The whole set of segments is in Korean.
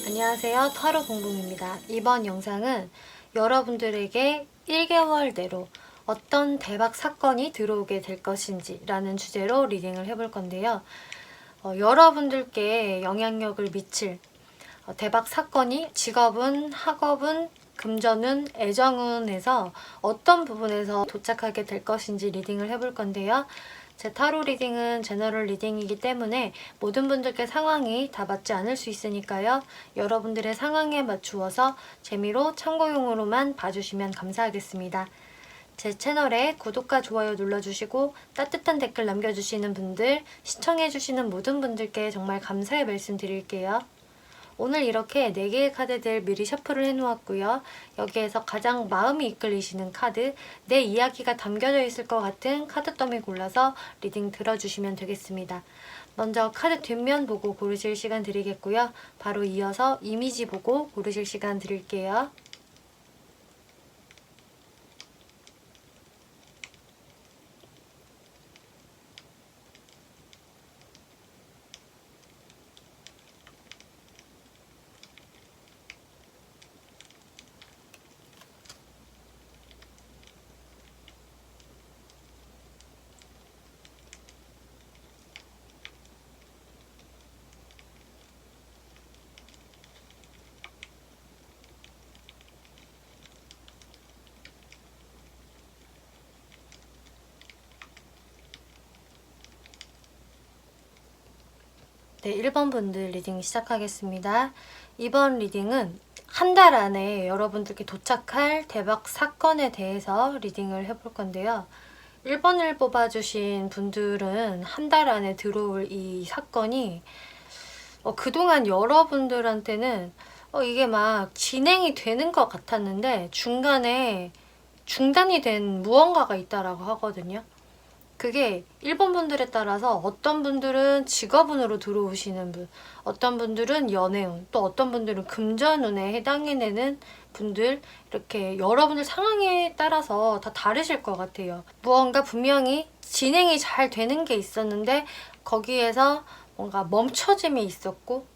안녕하세요. 타로 봉봉입니다. 이번 영상은 여러분들에게 1개월 내로 어떤 대박 사건이 들어오게 될 것인지 라는 주제로 리딩을 해볼 건데요. 여러분들께 영향력을 미칠 대박 사건이 직업은, 학업은, 금전운, 애정운에서 어떤 부분에서 도착하게 될 것인지 리딩을 해볼 건데요. 제 타로 리딩은 제너럴 리딩이기 때문에 모든 분들께 상황이 다 맞지 않을 수 있으니까요. 여러분들의 상황에 맞추어서 재미로 참고용으로만 봐주시면 감사하겠습니다. 제 채널에 구독과 좋아요 눌러주시고 따뜻한 댓글 남겨주시는 분들, 시청해주시는 모든 분들께 정말 감사의 말씀 드릴게요. 오늘 이렇게 4개의 카드들 미리 셔플을 해놓았고요. 여기에서 가장 마음이 이끌리시는 카드, 내 이야기가 담겨져 있을 것 같은 카드 더미 골라서 리딩 들어주시면 되겠습니다. 먼저 카드 뒷면 보고 고르실 시간 드리겠고요. 바로 이어서 이미지 보고 고르실 시간 드릴게요. 네, 1번 분들 리딩 시작하겠습니다. 이번 리딩은 한 달 안에 여러분들께 도착할 대박 사건에 대해서 리딩을 해볼 건데요. 1번을 뽑아주신 분들은 한 달 안에 들어올 이 사건이 그동안 여러분들한테는 이게 막 진행이 되는 것 같았는데 중간에 중단이 된 무언가가 있다라고 하거든요. 그게 1번 분들에 따라서 어떤 분들은 직업운으로 들어오시는 분, 어떤 분들은 연애운, 또 어떤 분들은 금전운에 해당이 되는 분들, 이렇게 여러분들 상황에 따라서 다 다르실 것 같아요. 무언가 분명히 진행이 잘 되는 게 있었는데 거기에서 뭔가 멈춰짐이 있었고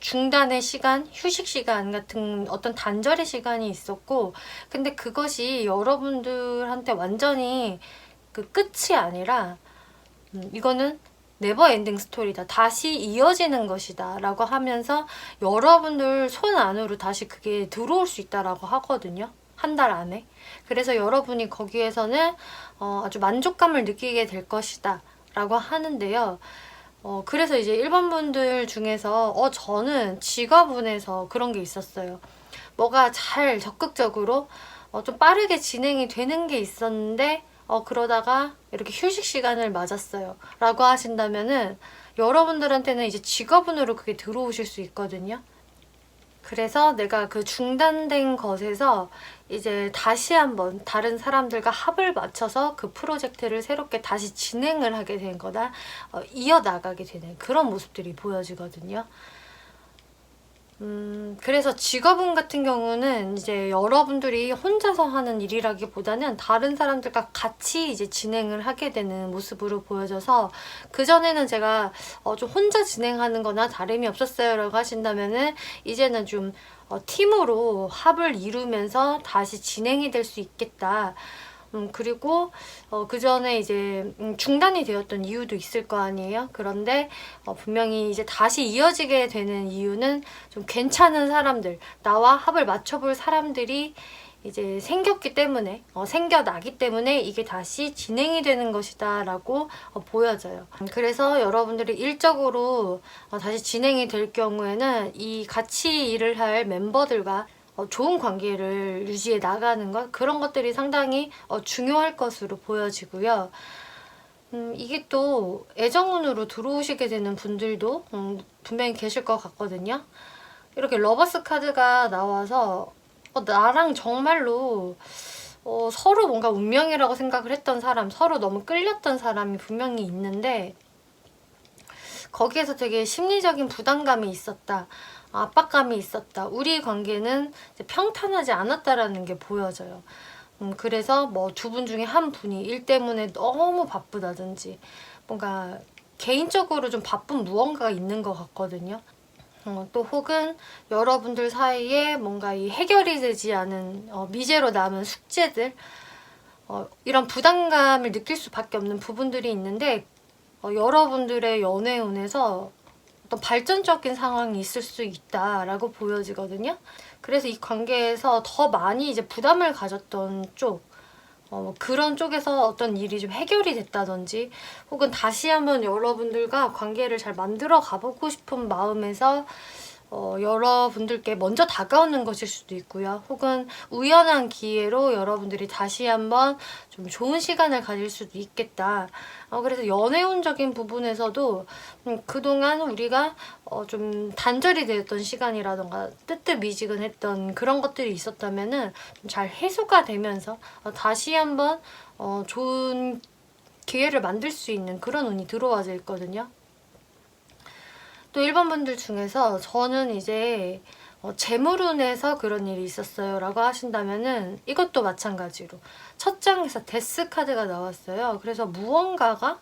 중단의 시간, 휴식 시간 같은 어떤 단절의 시간이 있었고, 근데 그것이 여러분들한테 완전히 그 끝이 아니라 이거는 네버 엔딩 스토리다, 다시 이어지는 것이다 라고 하면서 여러분들 손 안으로 다시 그게 들어올 수 있다라고 하거든요. 한 달 안에. 그래서 여러분이 거기에서는 아주 만족감을 느끼게 될 것이다 라고 하는데요. 그래서 이제 1번 분들 중에서 저는 직업운에서 그런 게 있었어요. 뭐가 잘 적극적으로 좀 빠르게 진행이 되는 게 있었는데 그러다가 이렇게 휴식 시간을 맞았어요 라고 하신다면은 여러분들한테는 이제 직업운으로 그게 들어오실 수 있거든요. 그래서 내가 그 중단된 것에서 이제 다시 한번 다른 사람들과 합을 맞춰서 그 프로젝트를 새롭게 다시 진행을 하게 된 거다, 이어나가게 되는 그런 모습들이 보여지거든요. 그래서 직업운 같은 경우는 이제 여러분들이 혼자서 하는 일이라기보다는 다른 사람들과 같이 이제 진행을 하게 되는 모습으로 보여져서, 그전에는 제가 좀 혼자 진행하는 거나 다름이 없었어요 라고 하신다면은 이제는 좀 팀으로 합을 이루면서 다시 진행이 될 수 있겠다. 그리고 그 전에 이제 중단이 되었던 이유도 있을 거 아니에요. 그런데 분명히 이제 다시 이어지게 되는 이유는 좀 괜찮은 사람들, 나와 합을 맞춰볼 사람들이 이제 생겼기 때문에, 생겨나기 때문에 이게 다시 진행이 되는 것이다 라고 보여져요. 그래서 여러분들이 일적으로 다시 진행이 될 경우에는 이 같이 일을 할 멤버들과 좋은 관계를 유지해 나가는 것, 그런 것들이 상당히 중요할 것으로 보여지고요. 이게 또 애정운으로 들어오시게 되는 분들도 분명히 계실 것 같거든요. 이렇게 러버스 카드가 나와서 나랑 정말로 서로 뭔가 운명이라고 생각을 했던 사람, 서로 너무 끌렸던 사람이 분명히 있는데 거기에서 되게 심리적인 부담감이 있었다, 압박감이 있었다, 우리 관계는 평탄하지 않았다라는 게 보여져요. 그래서 뭐 두 분 중에 한 분이 일 때문에 너무 바쁘다든지 뭔가 개인적으로 좀 바쁜 무언가가 있는 것 같거든요. 또 혹은 여러분들 사이에 뭔가 이 해결이 되지 않은 미제로 남은 숙제들, 이런 부담감을 느낄 수밖에 없는 부분들이 있는데, 여러분들의 연애운에서 어떤 발전적인 상황이 있을 수 있다라고 보여지거든요. 그래서 이 관계에서 더 많이 이제 부담을 가졌던 쪽, 그런 쪽에서 어떤 일이 좀 해결이 됐다든지, 혹은 다시 한번 여러분들과 관계를 잘 만들어 가보고 싶은 마음에서 여러분들께 먼저 다가오는 것일 수도 있고요. 혹은 우연한 기회로 여러분들이 다시 한번 좀 좋은 시간을 가질 수도 있겠다. 그래서 연애운적인 부분에서도 그동안 우리가 좀 단절이 되었던 시간이라던가 뜨뜻미지근했던 그런 것들이 있었다면은 좀 잘 해소가 되면서 다시 한번 좋은 기회를 만들 수 있는 그런 운이 들어와져 있거든요. 또 1번 분들 중에서 저는 이제 재물운에서 그런 일이 있었어요 라고 하신다면은 이것도 마찬가지로 첫 장에서 데스 카드가 나왔어요. 그래서 무언가가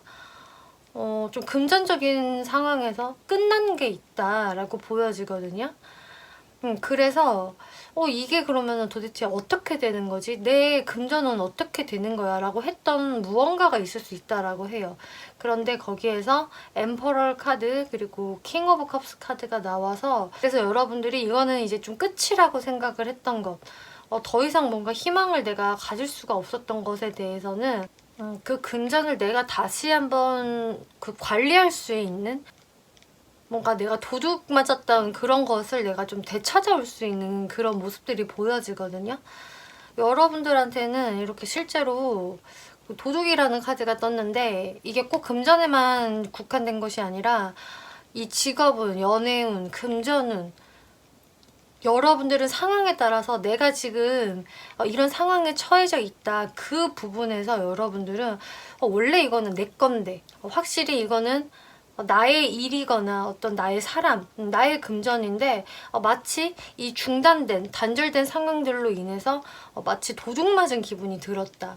좀 금전적인 상황에서 끝난 게 있다라고 보여지거든요. 그래서 이게 그러면 도대체 어떻게 되는 거지? 내 금전은 어떻게 되는 거야? 라고 했던 무언가가 있을 수 있다라고 해요. 그런데 거기에서 엠퍼럴 카드 그리고 킹 오브 컵스 카드가 나와서, 그래서 여러분들이 이거는 이제 좀 끝이라고 생각을 했던 것, 더 이상 뭔가 희망을 내가 가질 수가 없었던 것에 대해서는 그 금전을 내가 다시 한번 관리할 수 있는, 뭔가 내가 도둑 맞았던 그런 것을 내가 좀 되찾아올 수 있는 그런 모습들이 보여지거든요. 여러분들한테는 이렇게 실제로 도둑이라는 카드가 떴는데, 이게 꼭 금전에만 국한된 것이 아니라 이 직업운, 연애운, 금전운, 여러분들은 상황에 따라서 내가 지금 이런 상황에 처해져 있다, 그 부분에서 여러분들은 원래 이거는 내 건데, 확실히 이거는 나의 일이거나 어떤 나의 사람, 나의 금전인데 마치 이 중단된, 단절된 상황들로 인해서 마치 도둑 맞은 기분이 들었다.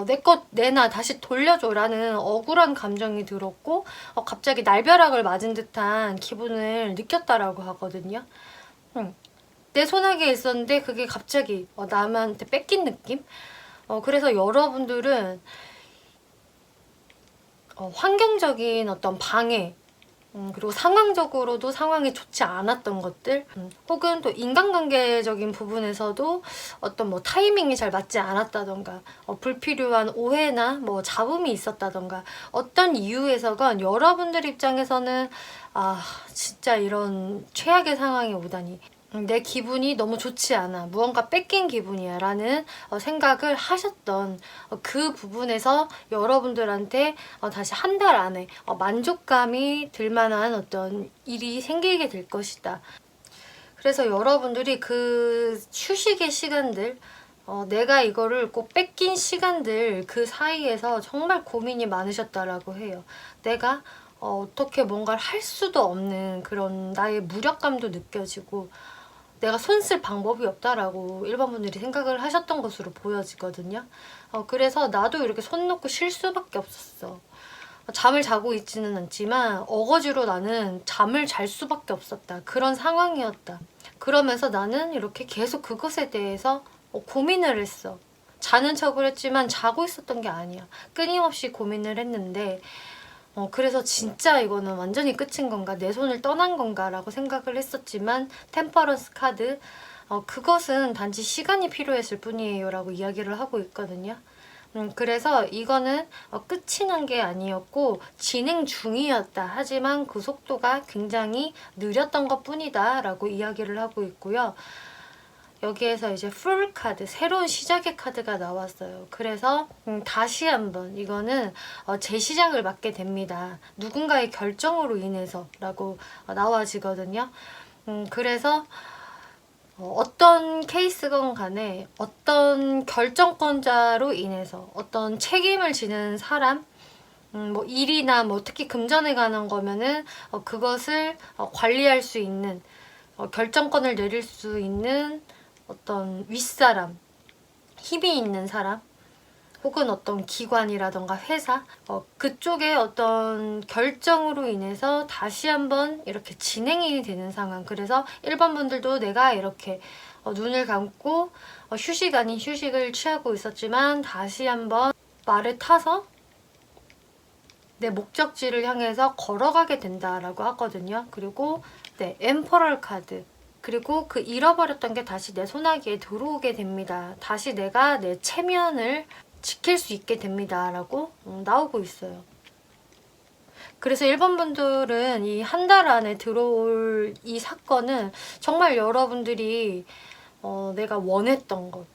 내 것 내놔, 다시 돌려줘라는 억울한 감정이 들었고 갑자기 날벼락을 맞은 듯한 기분을 느꼈다라고 하거든요. 내 손아귀에 있었는데 그게 갑자기 남한테 뺏긴 느낌? 그래서 여러분들은 환경적인 어떤 방해, 그리고 상황적으로도 상황이 좋지 않았던 것들, 혹은 또 인간관계적인 부분에서도 어떤 뭐 타이밍이 잘 맞지 않았다던가, 불필요한 오해나 뭐 잡음이 있었다던가, 어떤 이유에서건 여러분들 입장에서는 진짜 이런 최악의 상황이 오다니, 내 기분이 너무 좋지 않아, 무언가 뺏긴 기분이야 라는 생각을 하셨던 그 부분에서 여러분들한테 다시 한 달 안에 만족감이 들 만한 어떤 일이 생기게 될 것이다. 그래서 여러분들이 그 휴식의 시간들, 내가 이거를 꼭 뺏긴 시간들, 그 사이에서 정말 고민이 많으셨다라고 해요. 내가 어떻게 뭔가를 할 수도 없는 그런 나의 무력감도 느껴지고, 내가 손 쓸 방법이 없다라고 일반 분들이 생각을 하셨던 것으로 보여지거든요. 그래서 나도 이렇게 손 놓고 쉴 수밖에 없었어. 잠을 자고 있지는 않지만 어거지로 나는 잠을 잘 수밖에 없었다. 그런 상황이었다. 그러면서 나는 이렇게 계속 그것에 대해서 고민을 했어. 자는 척을 했지만 자고 있었던 게 아니야. 끊임없이 고민을 했는데, 그래서 진짜 이거는 완전히 끝인 건가, 내 손을 떠난 건가 라고 생각을 했었지만, 템퍼런스 카드, 그것은 단지 시간이 필요했을 뿐이에요 라고 이야기를 하고 있거든요. 그래서 이거는 끝이 난 게 아니었고 진행 중이었다. 하지만 그 속도가 굉장히 느렸던 것 뿐이다 라고 이야기를 하고 있고요. 여기에서 이제 풀 카드, 새로운 시작의 카드가 나왔어요. 그래서 다시 한번 이거는 재시작을 맞게 됩니다. 누군가의 결정으로 인해서 라고 나와지거든요. 그래서 어떤 케이스건 간에 어떤 결정권자로 인해서 어떤 책임을 지는 사람, 뭐 일이나 뭐 특히 금전에 관한 거면은 그것을 관리할 수 있는, 결정권을 내릴 수 있는 어떤 윗사람, 힘이 있는 사람, 혹은 어떤 기관이라던가 회사 그쪽의 어떤 결정으로 인해서 다시 한번 이렇게 진행이 되는 상황. 그래서 1번 분들도 내가 이렇게 눈을 감고 휴식 아닌 휴식을 취하고 있었지만 다시 한번 말을 타서 내 목적지를 향해서 걸어가게 된다라고 하거든요. 그리고 네, 엠퍼럴 카드. 그리고 그 잃어버렸던 게 다시 내 손아귀에 들어오게 됩니다. 다시 내가 내 체면을 지킬 수 있게 됩니다. 라고 나오고 있어요. 그래서 1번 분들은 이 한 달 안에 들어올 이 사건은 정말 여러분들이 내가 원했던 것,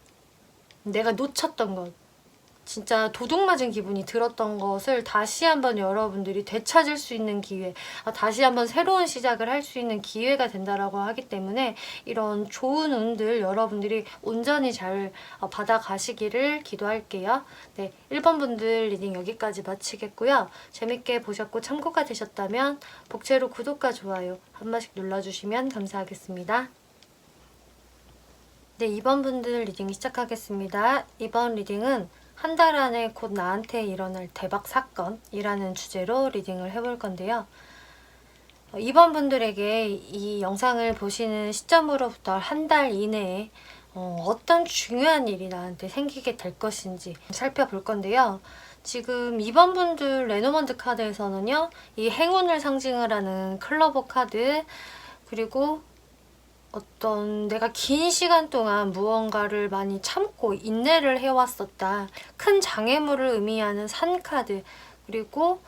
내가 놓쳤던 것, 진짜 도둑 맞은 기분이 들었던 것을 다시 한번 여러분들이 되찾을 수 있는 기회, 다시 한번 새로운 시작을 할 수 있는 기회가 된다라고 하기 때문에 이런 좋은 운들 여러분들이 온전히 잘 받아가시기를 기도할게요. 네, 1번 분들 리딩 여기까지 마치겠고요. 재밌게 보셨고 참고가 되셨다면 복채로 구독과 좋아요 한 번씩 눌러주시면 감사하겠습니다. 네, 2번 분들 리딩 시작하겠습니다. 이번 리딩은 한 달 안에 곧 나한테 일어날 대박 사건이라는 주제로 리딩을 해볼 건데요. 이번 분들에게 이 영상을 보시는 시점으로부터 한 달 이내에 어떤 중요한 일이 나한테 생기게 될 것인지 살펴볼 건데요. 지금 2번 분들 레노먼드 카드에서는요, 이 행운을 상징을 하는 클로버 카드, 그리고 어떤 내가 긴 시간 동안 무언가를 많이 참고 인내를 해왔었다. 큰 장애물을 의미하는 산카드, 그리고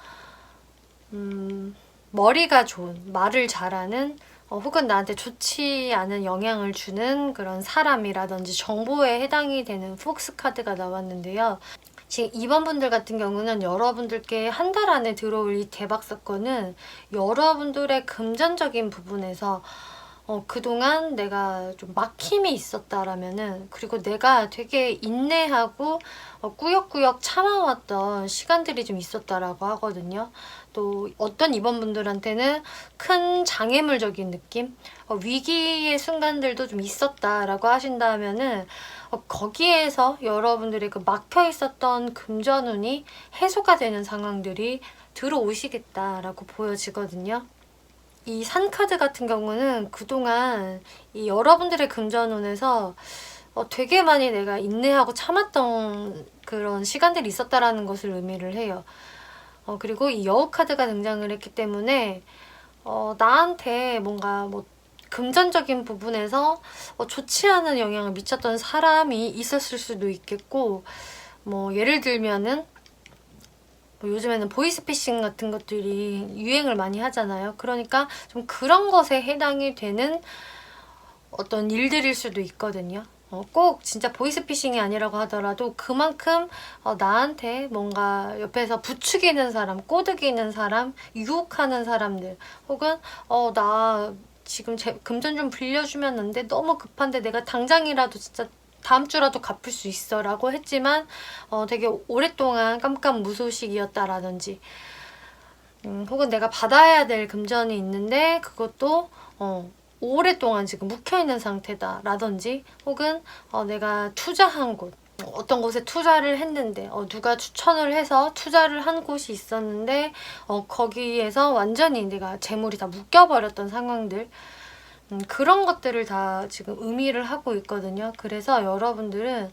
머리가 좋은, 말을 잘하는, 혹은 나한테 좋지 않은 영향을 주는 그런 사람이라든지 정보에 해당이 되는 폭스 카드가 나왔는데요. 지금 2번 분들 같은 경우는 여러분들께 한 달 안에 들어올 이 대박 사건은 여러분들의 금전적인 부분에서 그동안 내가 좀 막힘이 있었다라면은, 그리고 내가 되게 인내하고 꾸역꾸역 참아왔던 시간들이 좀 있었다라고 하거든요. 또 어떤 2번 분들한테는 큰 장애물적인 느낌, 위기의 순간들도 좀 있었다라고 하신다면은 거기에서 여러분들의 그 막혀 있었던 금전운이 해소가 되는 상황들이 들어오시겠다라고 보여지거든요. 이 산카드 같은 경우는 그동안 이 여러분들의 금전운에서 되게 많이 내가 인내하고 참았던 그런 시간들이 있었다라는 것을 의미를 해요. 그리고 이 여우 카드가 등장을 했기 때문에 나한테 뭔가 뭐 금전적인 부분에서 좋지 않은 영향을 미쳤던 사람이 있었을 수도 있겠고, 뭐 예를 들면은 요즘에는 보이스피싱 같은 것들이 유행을 많이 하잖아요. 그러니까 좀 그런 것에 해당이 되는 어떤 일들일 수도 있거든요. 꼭 진짜 보이스피싱이 아니라고 하더라도 그만큼 나한테 뭔가 옆에서 부추기는 사람, 꼬드기는 사람, 유혹하는 사람들, 혹은 나 지금 금전 좀 빌려주면 안 돼? 너무 급한데 내가 당장이라도 진짜 다음 주라도 갚을 수 있어 라고 했지만 되게 오랫동안 깜깜무소식이었다라든지, 혹은 내가 받아야 될 금전이 있는데 그것도 오랫동안 지금 묵혀있는 상태다 라든지, 혹은 내가 투자한 곳, 어떤 곳에 투자를 했는데 누가 추천을 해서 투자를 한 곳이 있었는데 거기에서 완전히 내가 재물이 다 묶여버렸던 상황들, 그런 것들을 다 지금 의미를 하고 있거든요. 그래서 여러분들은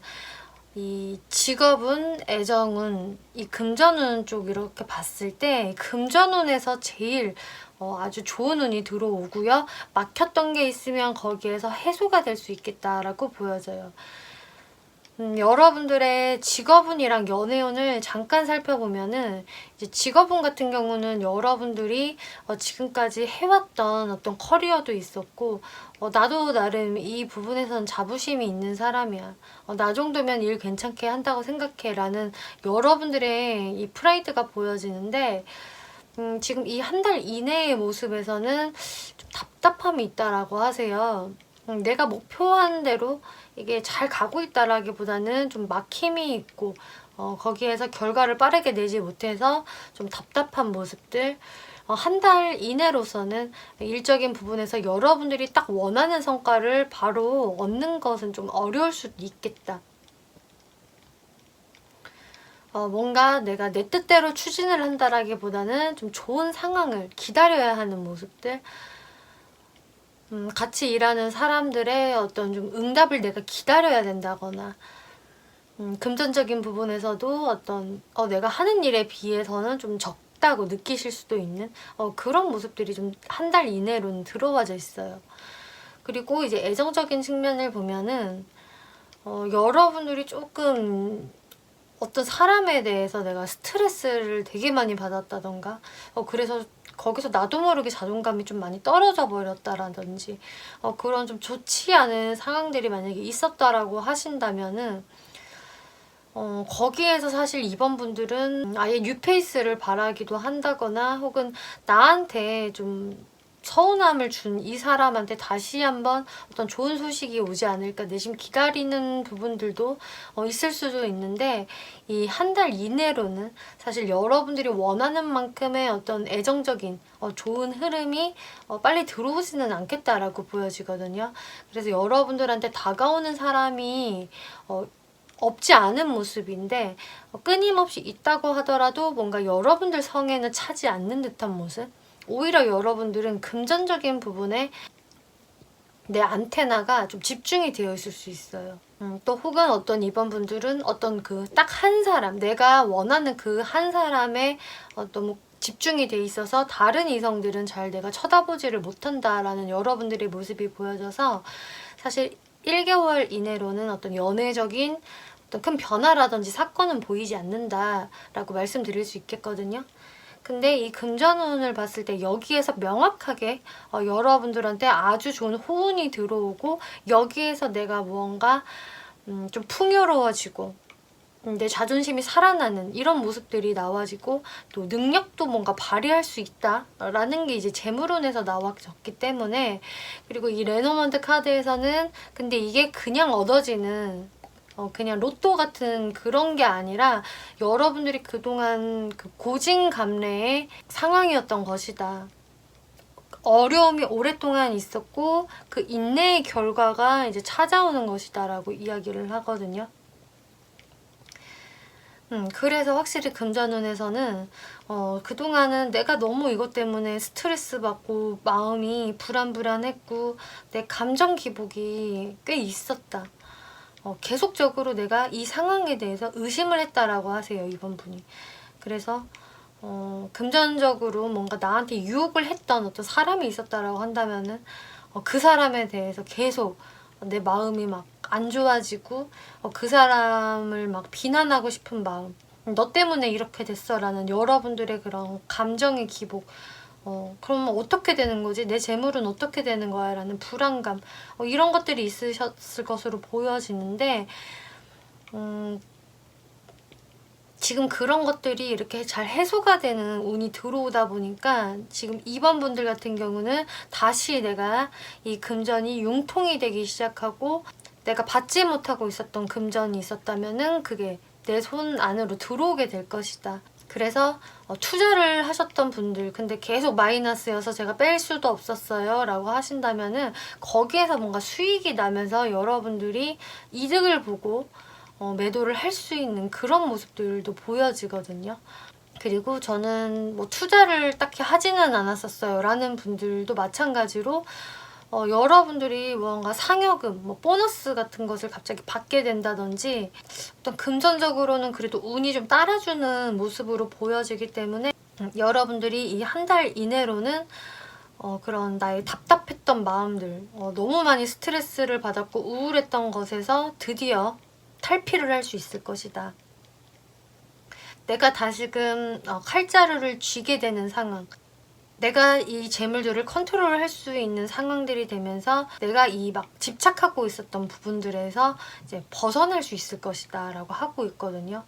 이 직업운, 애정운, 이 금전운 쪽 이렇게 봤을 때 금전운에서 제일 아주 좋은 운이 들어오고요. 막혔던 게 있으면 거기에서 해소가 될 수 있겠다라고 보여져요. 여러분들의 직업운이랑 연애운을 잠깐 살펴보면은, 이제 직업운 같은 경우는 여러분들이 지금까지 해왔던 어떤 커리어도 있었고, 나도 나름 이 부분에선 자부심이 있는 사람이야. 나 정도면 일 괜찮게 한다고 생각해 라는 여러분들의 이 프라이드가 보여지는데, 지금 이 한 달 이내의 모습에서는 좀 답답함이 있다라고 하세요. 내가 목표한 대로 이게 잘 가고 있다라기보다는 좀 막힘이 있고 거기에서 결과를 빠르게 내지 못해서 좀 답답한 모습들, 한 달 이내로서는 일적인 부분에서 여러분들이 딱 원하는 성과를 바로 얻는 것은 좀 어려울 수도 있겠다. 뭔가 내가 내 뜻대로 추진을 한다라기보다는 좀 좋은 상황을 기다려야 하는 모습들, 같이 일하는 사람들의 어떤 좀 응답을 내가 기다려야 된다거나, 금전적인 부분에서도 어떤 내가 하는 일에 비해서는 좀 적다고 느끼실 수도 있는 그런 모습들이 좀 한 달 이내로는 들어와져 있어요. 그리고 이제 애정적인 측면을 보면은 여러분들이 조금 어떤 사람에 대해서 내가 스트레스를 되게 많이 받았다던가 그래서 거기서 나도 모르게 자존감이 좀 많이 떨어져 버렸다라든지 그런 좀 좋지 않은 상황들이 만약에 있었다라고 하신다면은 거기에서 사실 이번 분들은 아예 뉴페이스를 바라기도 한다거나 혹은 나한테 좀 서운함을 준 이 사람한테 다시 한번 어떤 좋은 소식이 오지 않을까 내심 기다리는 부분들도 있을 수도 있는데 이 한 달 이내로는 사실 여러분들이 원하는 만큼의 어떤 애정적인 좋은 흐름이 빨리 들어오지는 않겠다라고 보여지거든요. 그래서 여러분들한테 다가오는 사람이 없지 않은 모습인데 끊임없이 있다고 하더라도 뭔가 여러분들 성에는 차지 않는 듯한 모습. 오히려 여러분들은 금전적인 부분에 내 안테나가 좀 집중이 되어 있을 수 있어요. 또 혹은 어떤 이번 분들은 어떤 그 딱 한 사람, 내가 원하는 그 한 사람에 너무 집중이 돼 있어서 다른 이성들은 잘 내가 쳐다보지를 못한다라는 여러분들의 모습이 보여져서 사실 1개월 이내로는 어떤 연애적인 어떤 큰 변화라든지 사건은 보이지 않는다라고 말씀드릴 수 있겠거든요. 근데 이 금전운을 봤을 때 여기에서 명확하게 여러분들한테 아주 좋은 호운이 들어오고 여기에서 내가 무언가 좀 풍요로워지고 내 자존심이 살아나는 이런 모습들이 나와지고 또 능력도 뭔가 발휘할 수 있다라는 게 이제 재물운에서 나왔기 때문에 그리고 이 레노먼트 카드에서는 근데 이게 그냥 얻어지는 그냥 로또 같은 그런 게 아니라 여러분들이 그동안 그 고진감래의 상황이었던 것이다. 어려움이 오랫동안 있었고 그 인내의 결과가 이제 찾아오는 것이다 라고 이야기를 하거든요. 그래서 확실히 금전운에서는 그동안은 내가 너무 이것 때문에 스트레스 받고 마음이 불안불안했고 내 감정 기복이 꽤 있었다. 계속적으로 내가 이 상황에 대해서 의심을 했다라고 하세요, 이번 분이. 그래서 금전적으로 뭔가 나한테 유혹을 했던 어떤 사람이 있었다라고 한다면은 그 사람에 대해서 계속 내 마음이 막 안 좋아지고 그 사람을 막 비난하고 싶은 마음, 너 때문에 이렇게 됐어라는 여러분들의 그런 감정의 기복, 그러면 어떻게 되는 거지? 내 재물은 어떻게 되는 거야? 라는 불안감, 이런 것들이 있으셨을 것으로 보여지는데 지금 그런 것들이 이렇게 잘 해소가 되는 운이 들어오다 보니까 지금 2번 분들 같은 경우는 다시 내가 이 금전이 융통이 되기 시작하고 내가 받지 못하고 있었던 금전이 있었다면은 그게 내 손 안으로 들어오게 될 것이다. 그래서 투자를 하셨던 분들 근데 계속 마이너스여서 제가 뺄 수도 없었어요 라고 하신다면은 거기에서 뭔가 수익이 나면서 여러분들이 이득을 보고 매도를 할 수 있는 그런 모습들도 보여지거든요. 그리고 저는 뭐 투자를 딱히 하지는 않았었어요 라는 분들도 마찬가지로 여러분들이 뭔가 상여금, 뭐 보너스 같은 것을 갑자기 받게 된다든지 어떤 금전적으로는 그래도 운이 좀 따라주는 모습으로 보여지기 때문에 여러분들이 이 한 달 이내로는 그런 나의 답답했던 마음들, 너무 많이 스트레스를 받았고 우울했던 것에서 드디어 탈피를 할 수 있을 것이다. 내가 다시금 칼자루를 쥐게 되는 상황, 내가 이 재물들을 컨트롤할 수 있는 상황들이 되면서 내가 이 막 집착하고 있었던 부분들에서 이제 벗어날 수 있을 것이다 라고 하고 있거든요.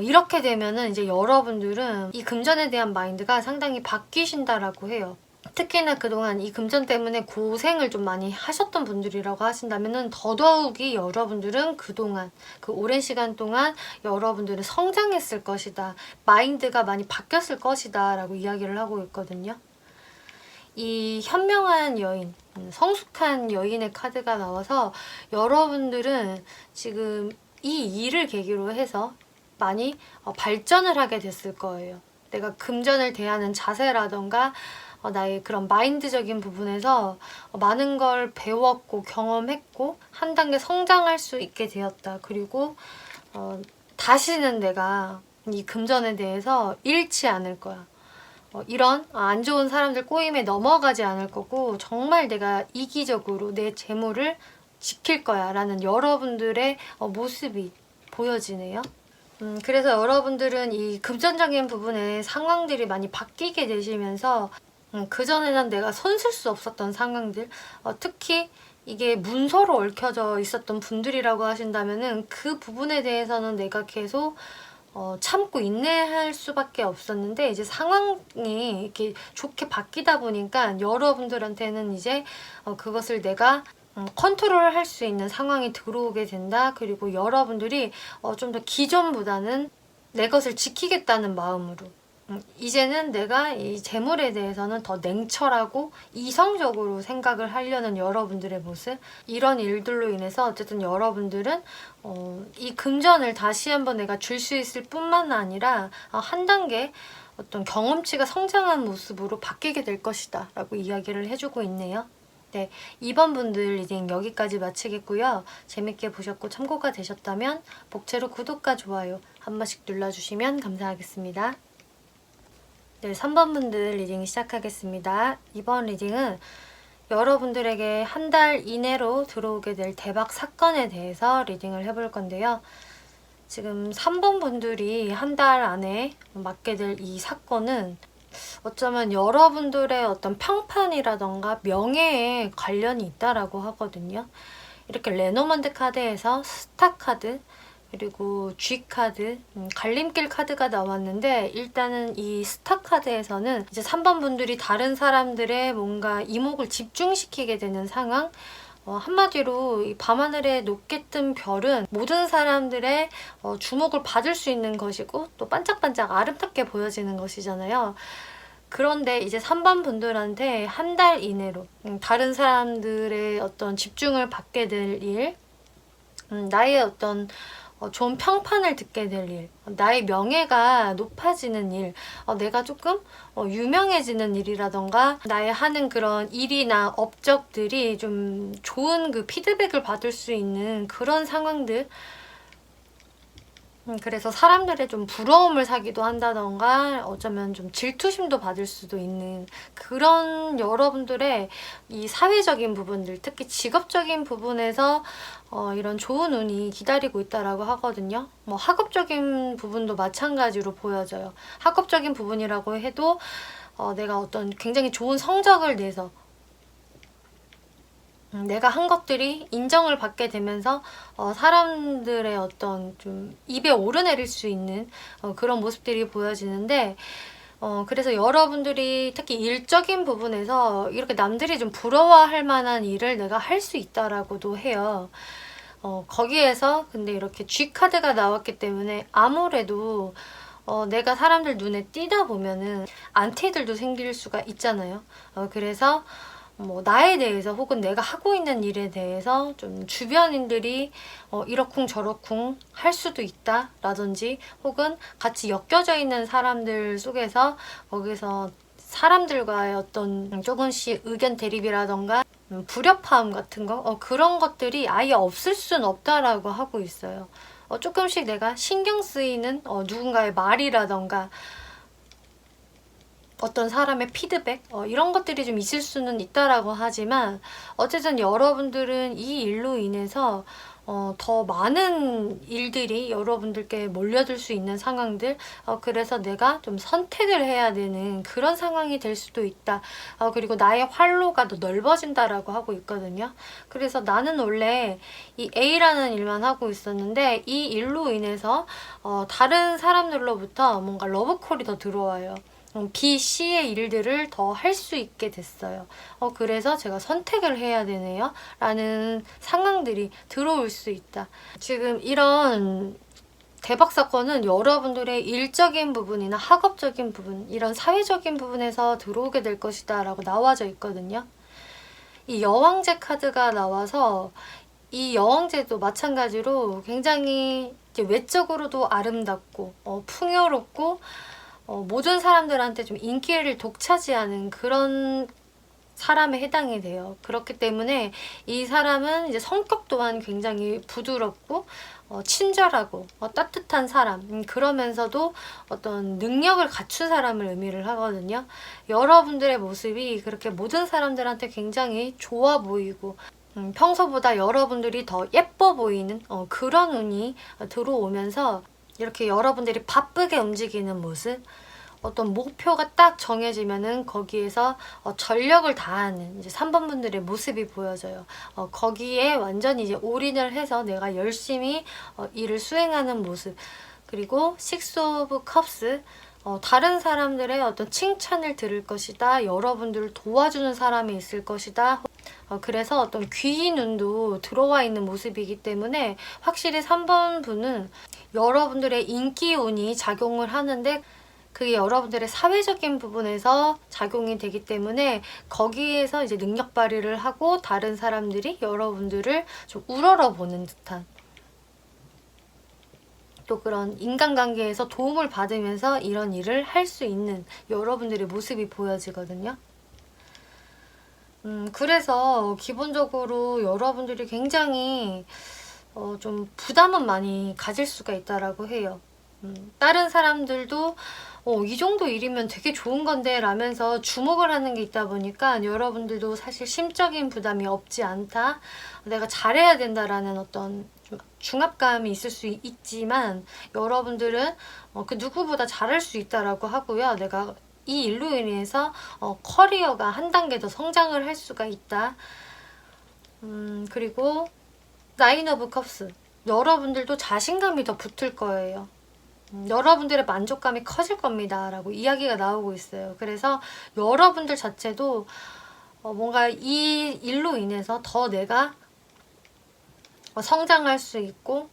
이렇게 되면은 이제 여러분들은 이 금전에 대한 마인드가 상당히 바뀌신다라고 해요. 특히나 그동안 이 금전 때문에 고생을 좀 많이 하셨던 분들이라고 하신다면은 더더욱이 여러분들은 그동안 그 오랜 시간 동안 여러분들은 성장했을 것이다. 마인드가 많이 바뀌었을 것이다 라고 이야기를 하고 있거든요. 이 현명한 여인, 성숙한 여인의 카드가 나와서 여러분들은 지금 이 일을 계기로 해서 많이 발전을 하게 됐을 거예요. 내가 금전을 대하는 자세라던가 나의 그런 마인드적인 부분에서 많은 걸 배웠고 경험했고 한 단계 성장할 수 있게 되었다. 그리고 다시는 내가 이 금전에 대해서 잃지 않을 거야. 이런 안 좋은 사람들 꼬임에 넘어가지 않을 거고 정말 내가 이기적으로 내 재물을 지킬 거야 라는 여러분들의 모습이 보여지네요. 그래서 여러분들은 이 금전적인 부분에 상황들이 많이 바뀌게 되시면서 그전에는 내가 손쓸 수 없었던 상황들, 특히 이게 문서로 얽혀져 있었던 분들이라고 하신다면은 그 부분에 대해서는 내가 계속 참고 인내할 수밖에 없었는데 이제 상황이 이렇게 좋게 바뀌다 보니까 여러분들한테는 이제 그것을 내가 컨트롤 할 수 있는 상황이 들어오게 된다. 그리고 여러분들이 좀 더 기존보다는 내 것을 지키겠다는 마음으로 이제는 내가 이 재물에 대해서는 더 냉철하고 이성적으로 생각을 하려는 여러분들의 모습, 이런 일들로 인해서 어쨌든 여러분들은 이 금전을 다시 한번 내가 줄 수 있을 뿐만 아니라 한 단계 어떤 경험치가 성장한 모습으로 바뀌게 될 것이다 라고 이야기를 해주고 있네요. 네, 이번 분들 리딩 여기까지 마치겠고요. 재밌게 보셨고 참고가 되셨다면 복채로 구독과 좋아요 한 번씩 눌러주시면 감사하겠습니다. 네, 3번 분들 리딩 시작하겠습니다. 이번 리딩은 여러분들에게 한 달 이내로 들어오게 될 대박 사건에 대해서 리딩을 해볼 건데요. 지금 3번 분들이 한 달 안에 맞게 될 이 사건은 어쩌면 여러분들의 어떤 평판이라던가 명예에 관련이 있다라고 하거든요. 이렇게 레노먼드 카드에서 스타 카드, 그리고 G카드, 갈림길 카드가 나왔는데 일단은 이 스타 카드에서는 이제 3번 분들이 다른 사람들의 뭔가 이목을 집중시키게 되는 상황, 한마디로 이 밤하늘에 높게 뜬 별은 모든 사람들의 주목을 받을 수 있는 것이고 또 반짝반짝 아름답게 보여지는 것이잖아요. 그런데 이제 3번 분들한테 한 달 이내로 다른 사람들의 어떤 집중을 받게 될 일, 나의 어떤 좋은 평판을 듣게 될 일, 나의 명예가 높아지는 일, 내가 조금 유명해지는 일이라던가 나의 하는 그런 일이나 업적들이 좀 좋은 그 피드백을 받을 수 있는 그런 상황들, 그래서 사람들의 좀 부러움을 사기도 한다던가 어쩌면 좀 질투심도 받을 수도 있는 그런 여러분들의 이 사회적인 부분들, 특히 직업적인 부분에서 이런 좋은 운이 기다리고 있다라고 하거든요. 뭐 학업적인 부분도 마찬가지로 보여져요. 학업적인 부분이라고 해도 내가 어떤 굉장히 좋은 성적을 내서 내가 한 것들이 인정을 받게 되면서 사람들의 어떤 좀 입에 오르내릴 수 있는 그런 모습들이 보여지는데 그래서 여러분들이 특히 일적인 부분에서 이렇게 남들이 좀 부러워할 만한 일을 내가 할 수 있다라고도 해요. 거기에서 근데 이렇게 G카드가 나왔기 때문에 아무래도 내가 사람들 눈에 띄다 보면은 안티들도 생길 수가 있잖아요. 그래서 뭐 나에 대해서 혹은 내가 하고 있는 일에 대해서 좀 주변인들이 이러쿵 저러쿵 할 수도 있다 라든지 혹은 같이 엮여져 있는 사람들 속에서 거기서 사람들과의 어떤 조금씩 의견 대립이라던가 불협화음 같은 거 그런 것들이 아예 없을 순 없다라고 하고 있어요. 조금씩 내가 신경 쓰이는 누군가의 말이라던가 어떤 사람의 피드백 이런 것들이 좀 있을 수는 있다라고 하지만 어쨌든 여러분들은 이 일로 인해서 더 많은 일들이 여러분들께 몰려들 수 있는 상황들 그래서 내가 좀 선택을 해야 되는 그런 상황이 될 수도 있다. 그리고 나의 활로가 더 넓어진다라고 하고 있거든요. 그래서 나는 원래 이 A라는 일만 하고 있었는데 이 일로 인해서 다른 사람들로부터 뭔가 러브콜이 더 들어와요. B, C의 일들을 더 할 수 있게 됐어요. 그래서 제가 선택을 해야 되네요. 라는 상황들이 들어올 수 있다. 지금 이런 대박 사건은 여러분들의 일적인 부분이나 학업적인 부분, 이런 사회적인 부분에서 들어오게 될 것이다 라고 나와져 있거든요. 이 여왕제 카드가 나와서 이 여왕제도 마찬가지로 굉장히 이제 외적으로도 아름답고 풍요롭고 모든 사람들한테 좀 인기를 독차지하는 그런 사람에 해당이 돼요. 그렇기 때문에 이 사람은 이제 성격 또한 굉장히 부드럽고 친절하고 따뜻한 사람, 그러면서도 어떤 능력을 갖춘 사람을 의미를 하거든요. 여러분들의 모습이 그렇게 모든 사람들한테 굉장히 좋아 보이고 평소보다 여러분들이 더 예뻐 보이는 그런 운이 들어오면서 이렇게 여러분들이 바쁘게 움직이는 모습, 어떤 목표가 딱 정해지면은 거기에서 전력을 다하는 이제 3번 분들의 모습이 보여져요. 거기에 완전히 이제 올인을 해서 내가 열심히 일을 수행하는 모습. 그리고 식스 오브 컵스, 다른 사람들의 어떤 칭찬을 들을 것이다. 여러분들을 도와주는 사람이 있을 것이다. 그래서 어떤 귀인 운도 들어와 있는 모습이기 때문에 확실히 3번 분은 여러분들의 인기 운이 작용을 하는데 그게 여러분들의 사회적인 부분에서 작용이 되기 때문에 거기에서 이제 능력 발휘를 하고 다른 사람들이 여러분들을 좀 우러러보는 듯한 또 그런 인간관계에서 도움을 받으면서 이런 일을 할 수 있는 여러분들의 모습이 보여지거든요. 그래서 기본적으로 여러분들이 굉장히 좀 부담은 많이 가질 수가 있다라고 해요. 다른 사람들도 이 정도 일이면 되게 좋은 건데 라면서 주목을 하는 게 있다 보니까 여러분들도 사실 심적인 부담이 없지 않다. 내가 잘해야 된다라는 어떤 좀 중압감이 있을 수 있지만 여러분들은 그 누구보다 잘할 수 있다라고 하고요. 내가 이 일로 인해서 커리어가 한 단계 더 성장을 할 수가 있다. 그리고 나인 오브 컵스, 여러분들도 자신감이 더 붙을 거예요. 여러분들의 만족감이 커질 겁니다 라고 이야기가 나오고 있어요. 그래서 여러분들 자체도 뭔가 이 일로 인해서 더 내가 성장할 수 있고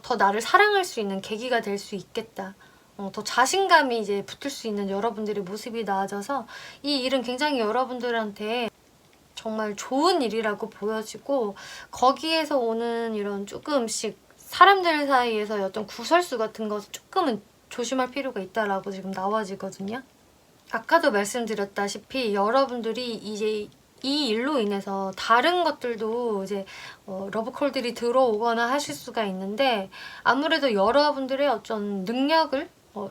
더 나를 사랑할 수 있는 계기가 될 수 있겠다. 더 자신감이 이제 붙을 수 있는 여러분들의 모습이 나아져서 이 일은 굉장히 여러분들한테 정말 좋은 일이라고 보여지고 거기에서 오는 이런 조금씩 사람들 사이에서 어떤 구설수 같은 거 조금은 조심할 필요가 있다라고 지금 나와지거든요. 아까도 말씀드렸다시피 여러분들이 이제 이 일로 인해서 다른 것들도 이제 러브콜들이 들어오거나 하실 수가 있는데 아무래도 여러분들의 어떤 능력을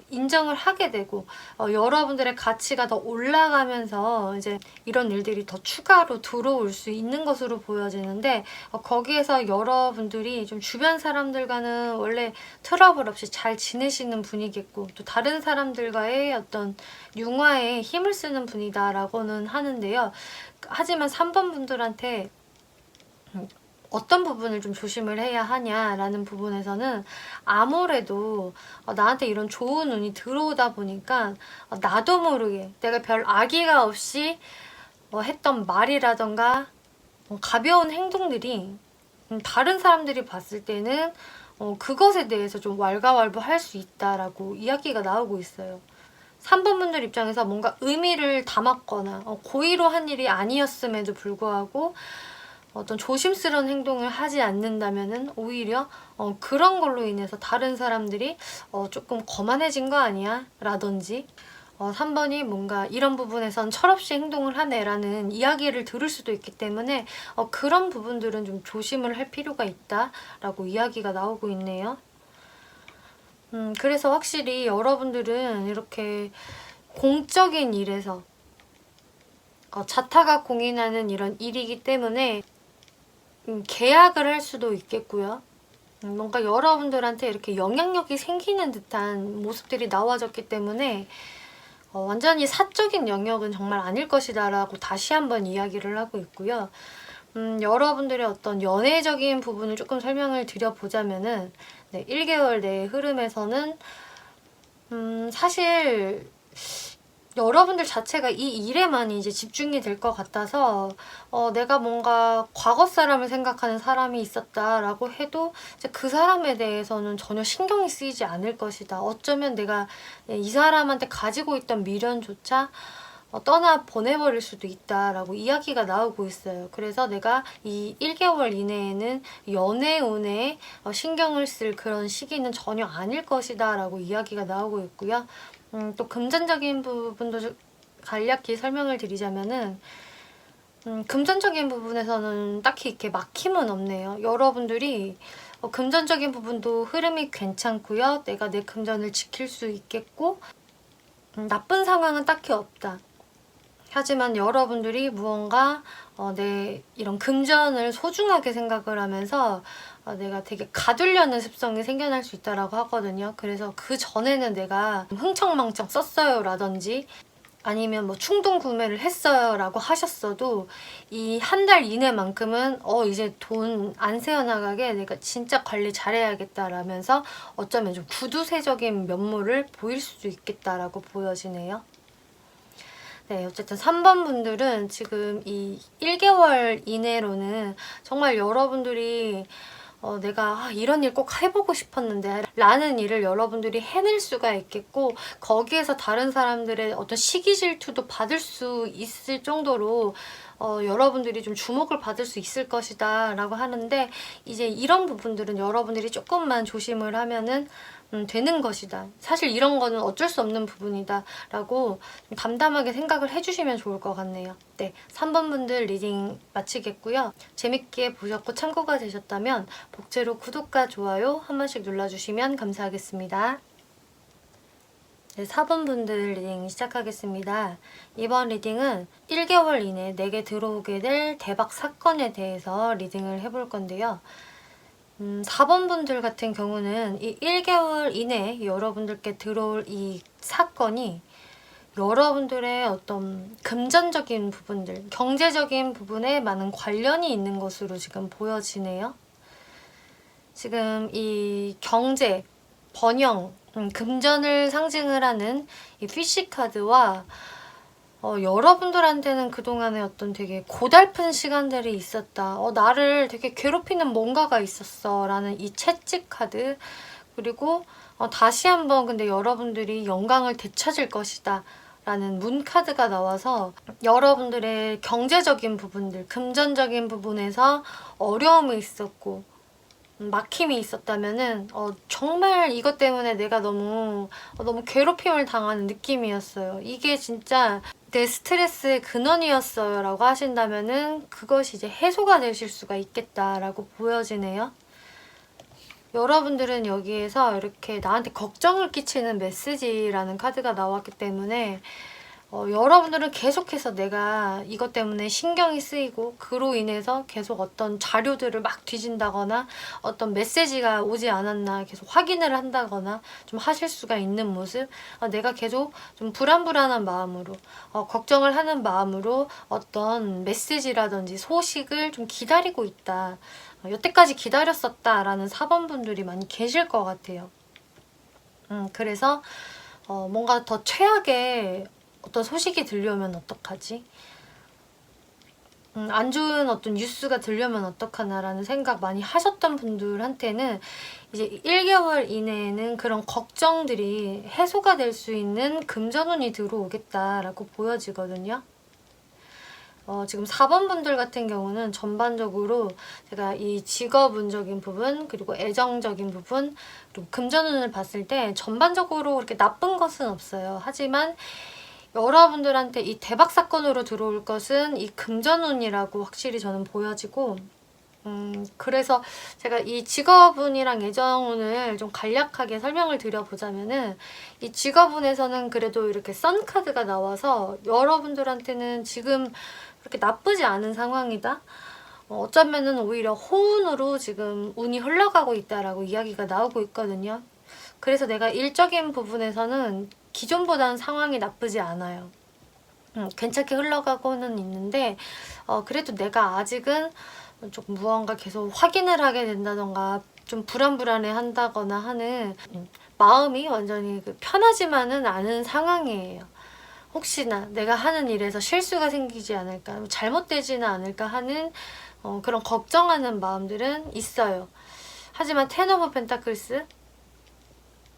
인정을 하게 되고 여러분들의 가치가 더 올라가면서 이제 이런 일들이 더 추가로 들어올 수 있는 것으로 보여지는데 거기에서 여러분들이 좀 주변 사람들과는 원래 트러블 없이 잘 지내시는 분이겠고 또 다른 사람들과의 어떤 융화에 힘을 쓰는 분이다라고는 하는데요. 하지만 3번 분들한테 어떤 부분을 좀 조심을 해야 하냐라는 부분에서는 아무래도 나한테 이런 좋은 운이 들어오다 보니까 나도 모르게 내가 별 악의가 없이 했던 말이라던가 가벼운 행동들이 다른 사람들이 봤을 때는 그것에 대해서 좀 왈가왈부할 수 있다라고 이야기가 나오고 있어요. 3번 분들 입장에서 뭔가 의미를 담았거나 고의로 한 일이 아니었음에도 불구하고 어떤 조심스러운 행동을 하지 않는다면은 오히려 그런 걸로 인해서 다른 사람들이 조금 거만해진 거 아니야? 라든지 3번이 뭔가 이런 부분에선 철없이 행동을 하네 라는 이야기를 들을 수도 있기 때문에 그런 부분들은 좀 조심을 할 필요가 있다 라고 이야기가 나오고 있네요. 그래서 확실히 여러분들은 이렇게 공적인 일에서 자타가 공인하는 이런 일이기 때문에 계약을 할 수도 있겠고요. 뭔가 여러분들한테 이렇게 영향력이 생기는 듯한 모습들이 나와졌기 때문에 완전히 사적인 영역은 정말 아닐 것이다 라고 다시 한번 이야기를 하고 있고요. 여러분들의 어떤 연애적인 부분을 조금 설명을 드려보자면은 1개월 내의 흐름에서는 사실 여러분들 자체가 이 일에만 이제 집중이 될 것 같아서 내가 뭔가 과거 사람을 생각하는 사람이 있었다라고 해도 이제 그 사람에 대해서는 전혀 신경이 쓰이지 않을 것이다. 어쩌면 내가 이 사람한테 가지고 있던 미련조차 떠나 보내버릴 수도 있다라고 이야기가 나오고 있어요. 그래서 내가 이 1개월 이내에는 연애운에 신경을 쓸 그런 시기는 전혀 아닐 것이다 라고 이야기가 나오고 있고요. 또 금전적인 부분도 간략히 설명을 드리자면은 금전적인 부분에서는 딱히 이렇게 막힘은 없네요. 여러분들이 금전적인 부분도 흐름이 괜찮고요. 내가 내 금전을 지킬 수 있겠고 나쁜 상황은 딱히 없다. 하지만 여러분들이 무언가 내 이런 금전을 소중하게 생각을 하면서 내가 되게 가두려는 습성이 생겨날 수 있다고 하거든요. 그래서 그 전에는 내가 흥청망청 썼어요 라든지 아니면 뭐 충동 구매를 했어요 라고 하셨어도 이 한 달 이내만큼은 이제 돈 안 새어나가게 내가 진짜 관리 잘해야겠다라면서 어쩌면 좀 구두쇠적인 면모를 보일 수도 있겠다라고 보여지네요. 네, 어쨌든 3번 분들은 지금 이 1개월 이내로는 정말 여러분들이 내가 이런 일 꼭 해보고 싶었는데 라는 일을 여러분들이 해낼 수가 있겠고 거기에서 다른 사람들의 어떤 시기 질투도 받을 수 있을 정도로 여러분들이 좀 주목을 받을 수 있을 것이다 라고 하는데 이제 이런 부분들은 여러분들이 조금만 조심을 하면은 되는 것이다. 사실 이런 거는 어쩔 수 없는 부분이다 라고 담담하게 생각을 해주시면 좋을 것 같네요. 네, 3번 분들 리딩 마치겠고요. 재밌게 보셨고 참고가 되셨다면 복제로 구독과 좋아요 한 번씩 눌러주시면 감사하겠습니다. 네, 4번 분들 리딩 시작하겠습니다. 이번 리딩은 1개월 이내 내게 들어오게 될 대박 사건에 대해서 리딩을 해볼 건데요. 4번 분들 같은 경우는 이 1개월 이내에 여러분들께 들어올 이 사건이 여러분들의 어떤 금전적인 부분들, 경제적인 부분에 많은 관련이 있는 것으로 지금 보여지네요. 지금 이 경제, 번영, 금전을 상징을 하는 이 피쉬 카드와 여러분들한테는 그동안에 어떤 되게 고달픈 시간들이 있었다. 나를 되게 괴롭히는 뭔가가 있었어. 라는 이 채찍 카드. 그리고 다시 한번 근데 여러분들이 영광을 되찾을 것이다. 라는 문 카드가 나와서 여러분들의 경제적인 부분들, 금전적인 부분에서 어려움이 있었고 막힘이 있었다면은 정말 이것 때문에 내가 너무 괴롭힘을 당하는 느낌이었어요. 이게 진짜 내 스트레스의 근원이었어요 라고 하신다면은 그것이 이제 해소가 되실 수가 있겠다라고 보여지네요. 여러분들은 여기에서 이렇게 나한테 걱정을 끼치는 메시지라는 카드가 나왔기 때문에 여러분들은 계속해서 내가 이것 때문에 신경이 쓰이고 그로 인해서 계속 어떤 자료들을 막 뒤진다거나 어떤 메시지가 오지 않았나 계속 확인을 한다거나 좀 하실 수가 있는 모습, 내가 계속 좀 불안불안한 마음으로 걱정을 하는 마음으로 어떤 메시지라든지 소식을 좀 기다리고 있다. 여태까지 기다렸었다라는 4번 분들이 많이 계실 것 같아요. 그래서 뭔가 더 최악의 어떤 소식이 들려오면 어떡하지? 안 좋은 어떤 뉴스가 들려오면 어떡하나라는 생각 많이 하셨던 분들한테는 이제 1개월 이내에는 그런 걱정들이 해소가 될 수 있는 금전운이 들어오겠다라고 보여지거든요. 지금 4번 분들 같은 경우는 전반적으로 제가 이 직업운적인 부분 그리고 애정적인 부분 그리고 금전운을 봤을 때 전반적으로 그렇게 나쁜 것은 없어요. 하지만 여러분들한테 이 대박 사건으로 들어올 것은 이 금전운이라고 확실히 저는 보여지고 그래서 제가 이 직업운이랑 애정운을 좀 간략하게 설명을 드려보자면은 이 직업운에서는 그래도 이렇게 선 카드가 나와서 여러분들한테는 지금 그렇게 나쁘지 않은 상황이다. 어쩌면은 오히려 호운으로 지금 운이 흘러가고 있다라고 이야기가 나오고 있거든요. 그래서 내가 일적인 부분에서는 기존보다는 상황이 나쁘지 않아요. 괜찮게 흘러가고는 있는데 그래도 내가 아직은 조금 무언가 계속 확인을 하게 된다던가 좀 불안불안해 한다거나 하는 마음이 완전히 편하지만은 않은 상황이에요. 혹시나 내가 하는 일에서 실수가 생기지 않을까, 잘못되지는 않을까 하는 그런 걱정하는 마음들은 있어요. 하지만 텐 오브 펜타클스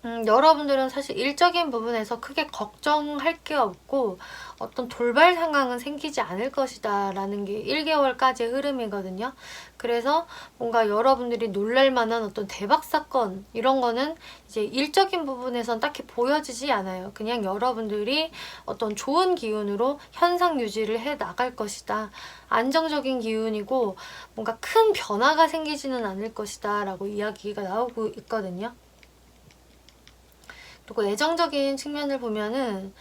여러분들은 사실 일적인 부분에서 크게 걱정할 게 없고 어떤 돌발 상황은 생기지 않을 것이다 라는 게 1개월까지의 흐름이거든요. 그래서 뭔가 여러분들이 놀랄 만한 어떤 대박 사건 이런 거는 이제 일적인 부분에선 딱히 보여지지 않아요. 그냥 여러분들이 어떤 좋은 기운으로 현상 유지를 해 나갈 것이다. 안정적인 기운이고 뭔가 큰 변화가 생기지는 않을 것이다 라고 이야기가 나오고 있거든요. 그리고 애정적인 측면을 보면은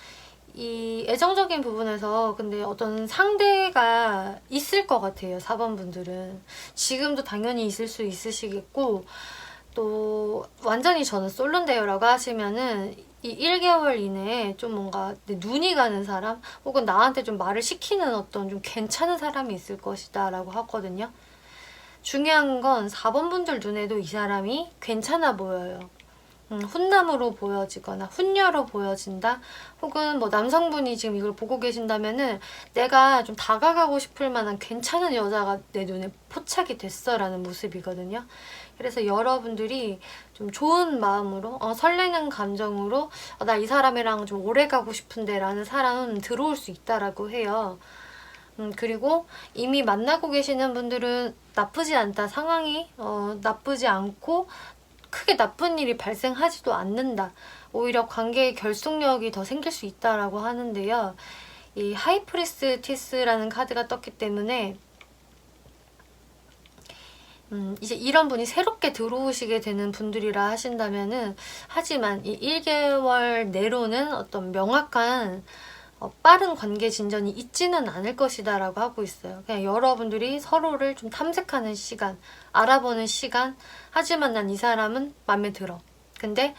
이 애정적인 부분에서 근데 어떤 상대가 있을 것 같아요. 4번 분들은. 지금도 당연히 있을 수 있으시겠고 또 완전히 저는 솔로인데요 라고 하시면은 이 1개월 이내에 좀 뭔가 눈이 가는 사람 혹은 나한테 좀 말을 시키는 어떤 좀 괜찮은 사람이 있을 것이다 라고 하거든요. 중요한 건 4번 분들 눈에도 이 사람이 괜찮아 보여요. 훈남으로 보여지거나 훈녀로 보여진다. 혹은 뭐 남성분이 지금 이걸 보고 계신다면은 내가 좀 다가가고 싶을 만한 괜찮은 여자가 내 눈에 포착이 됐어 라는 모습이거든요. 그래서 여러분들이 좀 좋은 마음으로 설레는 감정으로 나 이 사람이랑 좀 오래 가고 싶은데 라는 사람은 들어올 수 있다라고 해요. 그리고 이미 만나고 계시는 분들은 나쁘지 않다. 상황이 나쁘지 않고 크게 나쁜 일이 발생하지도 않는다. 오히려 관계의 결속력이 더 생길 수 있다라고 하는데요. 이 하이프리스티스라는 카드가 떴기 때문에 이제 이런 분이 새롭게 들어오시게 되는 분들이라 하신다면은 하지만 이 1개월 내로는 어떤 명확한 빠른 관계 진전이 있지는 않을 것이다 라고 하고 있어요. 그냥 여러분들이 서로를 좀 탐색하는 시간, 알아보는 시간. 하지만 난 이 사람은 마음에 들어. 근데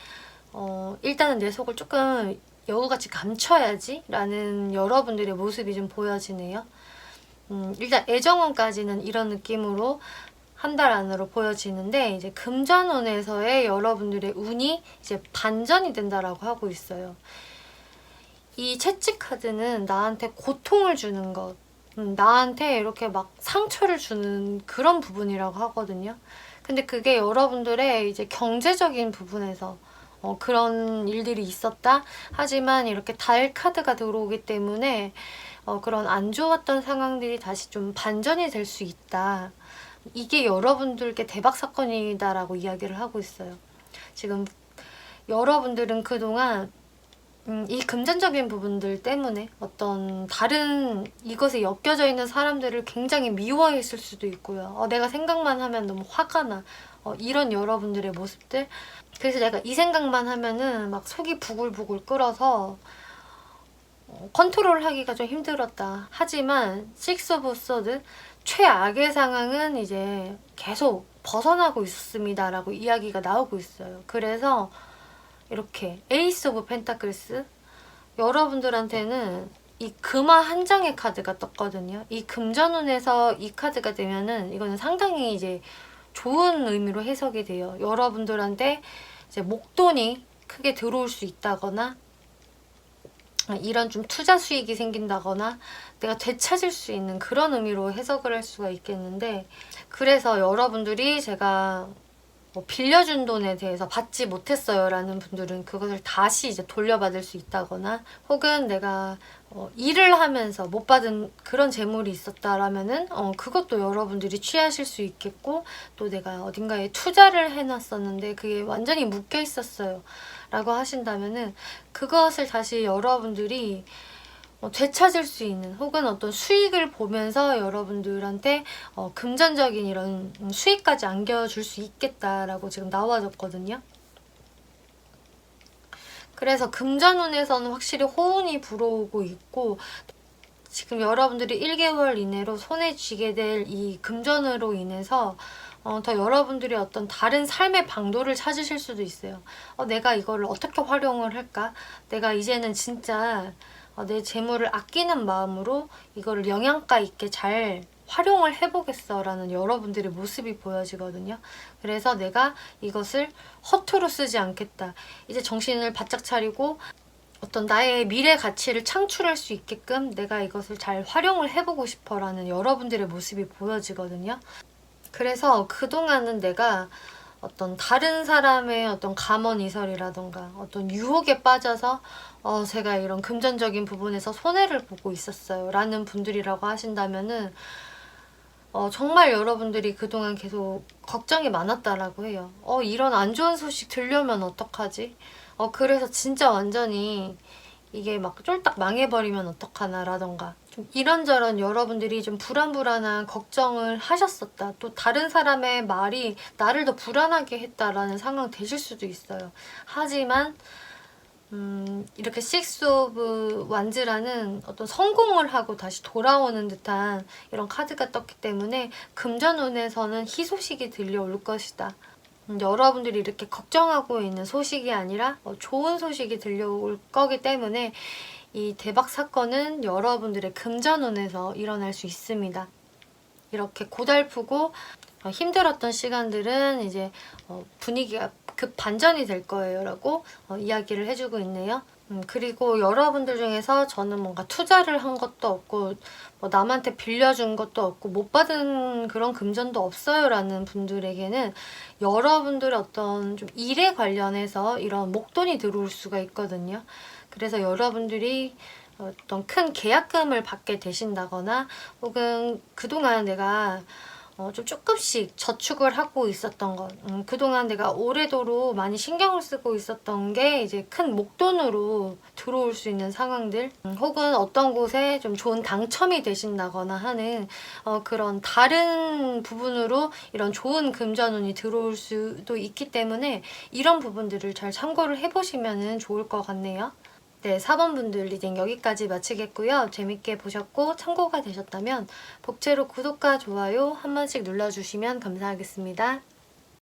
일단은 내 속을 조금 여우같이 감춰야지 라는 여러분들의 모습이 좀 보여지네요. 일단 애정운까지는 이런 느낌으로 한 달 안으로 보여지는데 이제 금전운에서의 여러분들의 운이 이제 반전이 된다라고 하고 있어요. 이 채찍 카드는 나한테 고통을 주는 것, 나한테 이렇게 막 상처를 주는 그런 부분이라고 하거든요. 근데 그게 여러분들의 이제 경제적인 부분에서 그런 일들이 있었다. 하지만 이렇게 달 카드가 들어오기 때문에 그런 안 좋았던 상황들이 다시 좀 반전이 될 수 있다. 이게 여러분들께 대박 사건이다라고 이야기를 하고 있어요. 지금 여러분들은 그동안 이 금전적인 부분들 때문에 어떤 다른 이것에 엮여져 있는 사람들을 굉장히 미워했을 수도 있고요. 내가 생각만 하면 너무 화가 나. 이런 여러분들의 모습들. 그래서 내가 이 생각만 하면은 막 속이 부글부글 끓어서 컨트롤하기가 좀 힘들었다. 하지만 식스 오브 소드 최악의 상황은 이제 계속 벗어나고 있었습니다 라고 이야기가 나오고 있어요. 그래서 이렇게 에이스 오브 펜타클스 여러분들한테는 이 금화 한 장의 카드가 떴거든요. 이 금전운에서 이 카드가 되면은 이거는 상당히 이제 좋은 의미로 해석이 돼요. 여러분들한테 이제 목돈이 크게 들어올 수 있다거나 이런 좀 투자 수익이 생긴다거나 내가 되찾을 수 있는 그런 의미로 해석을 할 수가 있겠는데 그래서 여러분들이 제가 빌려준 돈에 대해서 받지 못했어요 라는 분들은 그것을 다시 이제 돌려받을 수 있다거나 혹은 내가 일을 하면서 못 받은 그런 재물이 있었다라면은 그것도 여러분들이 취하실 수 있겠고 또 내가 어딘가에 투자를 해놨었는데 그게 완전히 묶여 있었어요 라고 하신다면은 그것을 다시 여러분들이 되찾을 수 있는 혹은 어떤 수익을 보면서 여러분들한테 금전적인 이런 수익까지 안겨줄 수 있겠다라고 지금 나와졌거든요. 그래서 금전운에서는 확실히 호운이 불어오고 있고 지금 여러분들이 1개월 이내로 손에 쥐게 될 이 금전으로 인해서 더 여러분들이 어떤 다른 삶의 방도를 찾으실 수도 있어요. 내가 이거를 어떻게 활용을 할까? 내가 이제는 진짜 내 재물을 아끼는 마음으로 이거를 영양가 있게 잘 활용을 해보겠어 라는 여러분들의 모습이 보여지거든요. 그래서 내가 이것을 허투루 쓰지 않겠다. 이제 정신을 바짝 차리고 어떤 나의 미래 가치를 창출할 수 있게끔 내가 이것을 잘 활용을 해보고 싶어 라는 여러분들의 모습이 보여지거든요. 그래서 그동안은 내가 어떤 다른 사람의 어떤 감언이설이라던가 어떤 유혹에 빠져서 제가 이런 금전적인 부분에서 손해를 보고 있었어요 라는 분들이라고 하신다면은 정말 여러분들이 그동안 계속 걱정이 많았다라고 해요. 이런 안 좋은 소식 들려면 어떡하지? 그래서 진짜 완전히 이게 막 쫄딱 망해버리면 어떡하나 라던가 좀 이런저런 여러분들이 좀 불안불안한 걱정을 하셨었다. 또 다른 사람의 말이 나를 더 불안하게 했다라는 상황 되실 수도 있어요. 하지만 이렇게 식스 오브 완즈라는 어떤 성공을 하고 다시 돌아오는 듯한 이런 카드가 떴기 때문에 금전운에서는 희소식이 들려올 것이다. 여러분들이 이렇게 걱정하고 있는 소식이 아니라 좋은 소식이 들려올 거기 때문에 이 대박 사건은 여러분들의 금전운에서 일어날 수 있습니다. 이렇게 고달프고 힘들었던 시간들은 이제 분위기가 급 반전이 될 거예요 라고 이야기를 해주고 있네요. 그리고 여러분들 중에서 저는 뭔가 투자를 한 것도 없고 뭐 남한테 빌려준 것도 없고 못 받은 그런 금전도 없어요 라는 분들에게는 여러분들의 어떤 좀 일에 관련해서 이런 목돈이 들어올 수가 있거든요. 그래서 여러분들이 어떤 큰 계약금을 받게 되신다거나 혹은 그동안 내가 좀 조금씩 저축을 하고 있었던 것 그동안 내가 오래도록 많이 신경을 쓰고 있었던 게 이제 큰 목돈으로 들어올 수 있는 상황들 혹은 어떤 곳에 좀 좋은 당첨이 되신다거나 하는 그런 다른 부분으로 이런 좋은 금전운이 들어올 수도 있기 때문에 이런 부분들을 잘 참고를 해보시면 좋을 것 같네요. 네, 4번 분들 리딩 여기까지 마치겠고요. 재밌게 보셨고 참고가 되셨다면 복채로 구독과 좋아요 한 번씩 눌러주시면 감사하겠습니다.